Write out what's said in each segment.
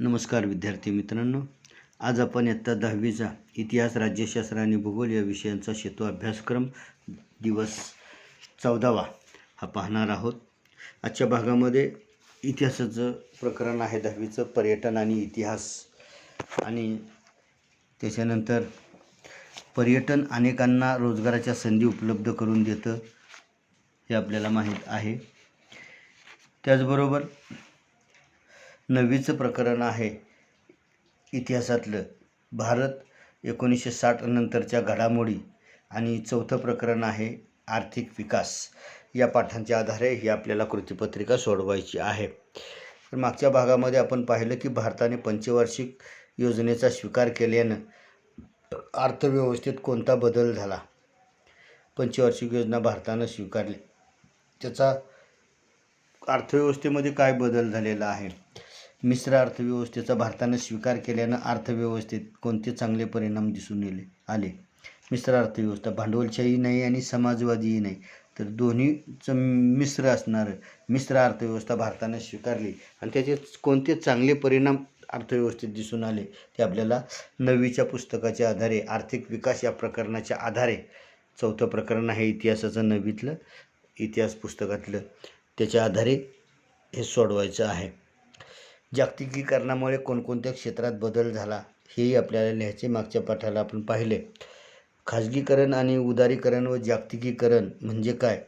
नमस्कार विद्यार्थी मित्रांनो, आज आपण इयत्ता 10वीचा इतिहास, राज्यशास्त्र आणि भूगोल या विषयांचा शेतो अभ्यासक्रम दिवस 14वा हा पाहणार आहोत. आजच्या भागामध्ये इतिहासाचं प्रकरण आहे 10वीचं पर्यटन आणि इतिहास, आणि त्याच्यानंतर पर्यटन अनेकांना रोजगाराच्या संधी उपलब्ध करून देतं हे आपल्याला माहीत आहे. त्याचबरोबर 9वीचं प्रकरण आहे इतिहासातलं भारत 1960 नंतरच्या घडामोडी, आणि 4थं प्रकरण आहे आर्थिक विकास. या पाठांच्या आधारे ही आपल्याला कृतीपत्रिका सोडवायची आहे. तर मागच्या भागामध्ये आपण पाहिलं की भारताने पंचवार्षिक योजनेचा स्वीकार केल्यानं अर्थव्यवस्थेत कोणता बदल झाला. पंचवार्षिक योजना भारतानं स्वीकारली, त्याचा अर्थव्यवस्थेमध्ये काय बदल झालेला आहे. मिश्र अर्थव्यवस्थेचा भारताने स्वीकार केल्यानं अर्थव्यवस्थेत कोणते चांगले परिणाम दिसून आले. मिश्र अर्थव्यवस्था भांडवलशाही नाही आणि समाजवादीही नाही, तर दोन्हीचं मिश्र असणारं मिश्र अर्थव्यवस्था भारताने स्वीकारली आणि त्याचे कोणते चांगले परिणाम अर्थव्यवस्थेत दिसून आले ते आपल्याला 9वीच्या पुस्तकाच्या आधारे, आर्थिक विकास या प्रकरणाच्या आधारे, 4थं प्रकरण आहे इतिहासाचं 9वीतलं इतिहास पुस्तकातलं, त्याच्या आधारे हे सोडवायचं आहे. जागतिकीकरणामुळे कोणकोणत्या क्षेत्रात बदल झाला हेही आपल्याला लिहायचे. मागच्या पाठाला आपण पाहिले. खाजगीकरण आणि उदारीकरण व जागतिकीकरण म्हणजे काय,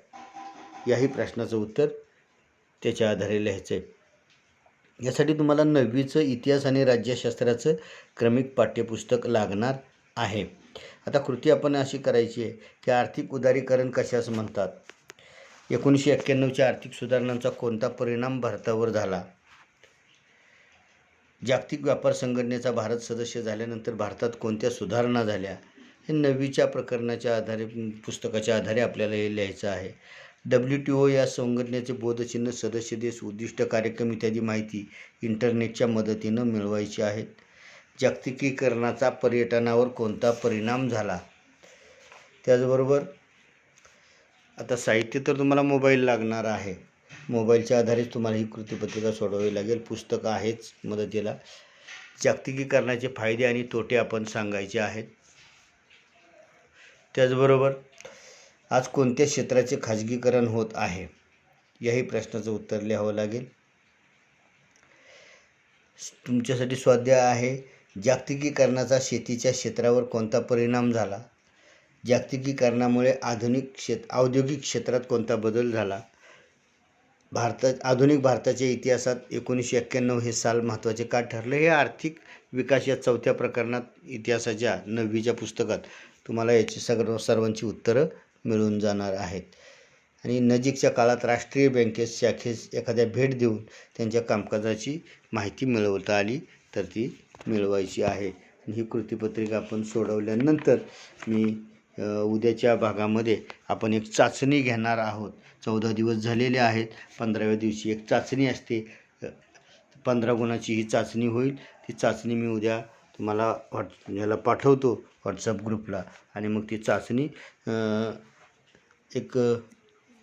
याही प्रश्नाचं उत्तर त्याच्या आधारे लिहायचं आहे. यासाठी तुम्हाला 9वीचं इतिहास आणि राज्यशास्त्राचं क्रमिक पाठ्यपुस्तक लागणार आहे. आता कृती आपण अशी करायची आहे की आर्थिक उदारीकरण कशास म्हणतात, 1991च्या आर्थिक सुधारणांचा कोणता परिणाम भारतावर झाला, जागतिक व्यापार संघटनेचा भारत सदस्य झाल्यानंतर भारतात कोणत्या सुधारणा झाल्या, हे 9वीच्या प्रकरणाच्या आधारे, पुस्तकाच्या आधारे आपल्याला हे लिहायचं आहे. WTO या संघटनेचे बोधचिन्ह, सदस्य देश, उद्दिष्ट, कार्यक्रम इत्यादी माहिती इंटरनेटच्या मदतीनं मिळवायची आहेत. जागतिकीकरणाचा पर्यटनावर कोणता परिणाम झाला. त्याचबरोबर आता साहित्य तर तुम्हाला मोबाईल लागणार आहे. मोबाईलच्या आधारेच तुम्हाला ही कृतीपत्रिका सोडवावी लागेल. पुस्तक आहेच मदतीला. जागतिकीकरणाचे फायदे आणि तोटे आपण सांगायचे आहेत. त्याचबरोबर आज कोणत्या क्षेत्राचे खाजगीकरण होत आहे, याही प्रश्नाचं उत्तर लिहावं लागेल. तुमच्यासाठी स्वाध्याय आहे, जागतिकीकरणाचा शेतीच्या क्षेत्रावर कोणता परिणाम झाला, जागतिकीकरणामुळे औद्योगिक क्षेत्रात कोणता बदल झाला, आधुनिक भारताच्या इतिहासात 1991 हे साल महत्त्वाचे का ठरले. हे आर्थिक विकास या 4थ्या प्रकरणात इतिहासाच्या 9वीच्या पुस्तकात तुम्हाला याची सर्वांची उत्तरं मिळून जाणार आहेत. आणि नजीकच्या काळात राष्ट्रीय बँकेत शाखेस एखाद्या भेट देऊन त्यांच्या कामकाजाची माहिती मिळवता आली तर ती मिळवायची आहे. ही कृतीपत्रिका आपण सोडवल्यानंतर मी उद्याच्या भागामध्ये आपण एक चाचणी घेणार आहोत. 14 दिवस झालेले आहेत. 15व्या दिवशी एक चाचणी असते. 15 गुणाची ही चाचणी होईल. ती चाचणी मी उद्या तुम्हाला याला पाठवतो व्हॉट्सअप ग्रुपला, आणि मग ती चाचणी एक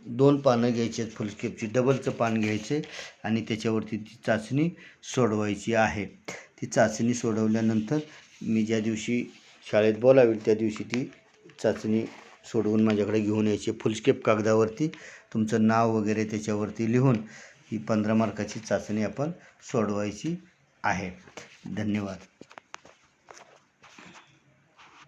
2 पानं घ्यायचे, फुलस्केपची डबलचं पान घ्यायचे आणि त्याच्यावरती ती चाचणी सोडवायची आहे. ती चाचणी सोडवल्यानंतर मी ज्या दिवशी शाळेत बोलावेल त्या दिवशी ती चाचणी सोडवून माझ्याकडे घेऊन यायची. फुलस्केप कागदावरती तुमचं नाव वगैरे त्याच्यावरती लिहून ही 15 मार्काची चाचणी आपण सोडवायची आहे. धन्यवाद.